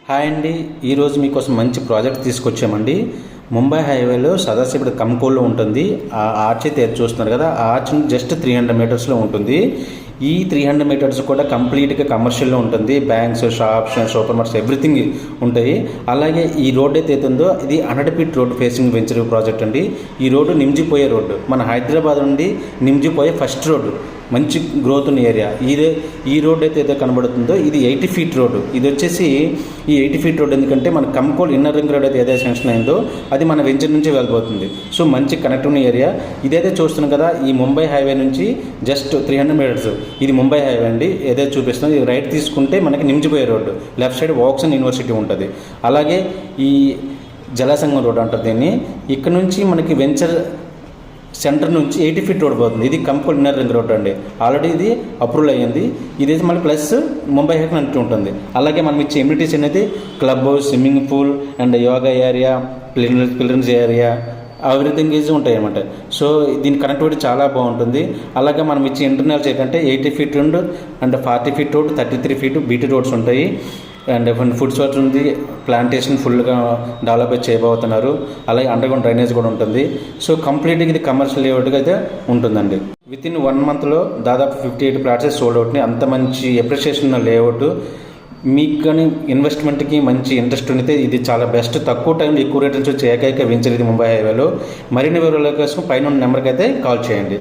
Hi అండి. ఈరోజు మీకోసం మంచి ప్రాజెక్ట్ తీసుకొచ్చామండి. ముంబై హైవేలో సదాశివుడు కంకోల్లో ఉంటుంది. ఆ ఆర్చ్ అయితే చూస్తున్నారు కదా, ఆ ఆర్చ్ జస్ట్ 300 మీటర్స్లో ఉంటుంది. ఈ 300 మీటర్స్ కూడా కంప్లీట్గా కమర్షియల్లో ఉంటుంది. Banks, shops, super markets everything ఉంటాయి. అలాగే ఈ రోడ్ అయితే ఉందో ఇది 100 feet road facing venture project అండి. ఈ రోడ్డు నిమ్జిపోయే రోడ్డు, మన హైదరాబాద్ నుండి నిమ్జిపోయే ఫస్ట్ రోడ్డు, మంచి గ్రోత్ ఉన్న ఏరియా. ఈ రోడ్ అయితే కనబడుతుందో ఇది 80 ఫీట్ రోడ్డు. ఇది వచ్చేసి ఈ 80 ఫీట్ రోడ్ ఎందుకంటే మన కంకోల్ ఇన్నర్ రింగ్ రోడ్ అయితే ఏదైతే శాంక్షన్ అయిందో అది మన వెంచర్ నుంచి వెళ్ళిపోతుంది. సో మంచి కనెక్ట్ ఉన్న ఏరియా. ఇదైతే చూస్తున్నాం కదా, ఈ ముంబై హైవే నుంచి జస్ట్ 300 మీటర్స్ ఇది ముంబై హైవే అండి. ఏదైతే చూపిస్తుందో ఇది రైట్ తీసుకుంటే మనకి నిమ్జిపోయే road, left side Woxsen university ఉంటుంది. అలాగే ఈ జలసంగం రోడ్ అంటారు దీన్ని. ఇక్కడ నుంచి మనకి వెంచర్ సెంటర్ నుంచి 80 ఫీట్ రోడ్ పోతుంది. ఇది కంకోల్ ఇన్నర్ రింగ్ రోడ్ అండి. ఆల్రెడీ ఇది అప్రూవల్ అయ్యింది. ఇది మళ్ళీ ప్లస్ ముంబై హైక్ అంటూ ఉంటుంది. అలాగే మనం ఇచ్చే ఎమ్యూనిటీస్ అనేది club, swimming pool and yoga area, pillars area, everything easy ఉంటాయి అన్నమాట. సో దీని కనెక్టివిటీ చాలా బాగుంటుంది. అలాగే మనం ఇచ్చే ఇంటర్నల్స్ ఏంటంటే 80 feet road and 40 feet road, 33 feet BT roads ఉంటాయి. అండ్ ఫుడ్ సోర్స్ ఉంది, ప్లాంటేషన్ ఫుల్గా డెవలప్ చేయబోతున్నారు. అలాగే అండర్గ్రౌండ్ డ్రైనేజ్ కూడా ఉంటుంది. సో కంప్లీట్గా ఇది కమర్షియల్ లేఅవుట్గా అయితే ఉంటుందండి. విత్ ఇన్ 1 మంత్లో దాదాపు 58 ప్లాట్స్ సోల్డ్ అవుట్ని. అంత మంచి అప్రిషియేషన్ ఉన్న లేఅవుట్. మీకు కానీ ఇన్వెస్ట్మెంట్కి మంచి ఇంట్రెస్ట్ ఉంటే ఇది చాలా బెస్ట్. తక్కువ టైంలో ఎక్కువ రేట్ నుంచి వచ్చే ఏకైక వెంచర్ ఇది ముంబై హైవేలో. మరిన్ని వివరాల కోసం పైన నెంబర్కి అయితే కాల్ చేయండి.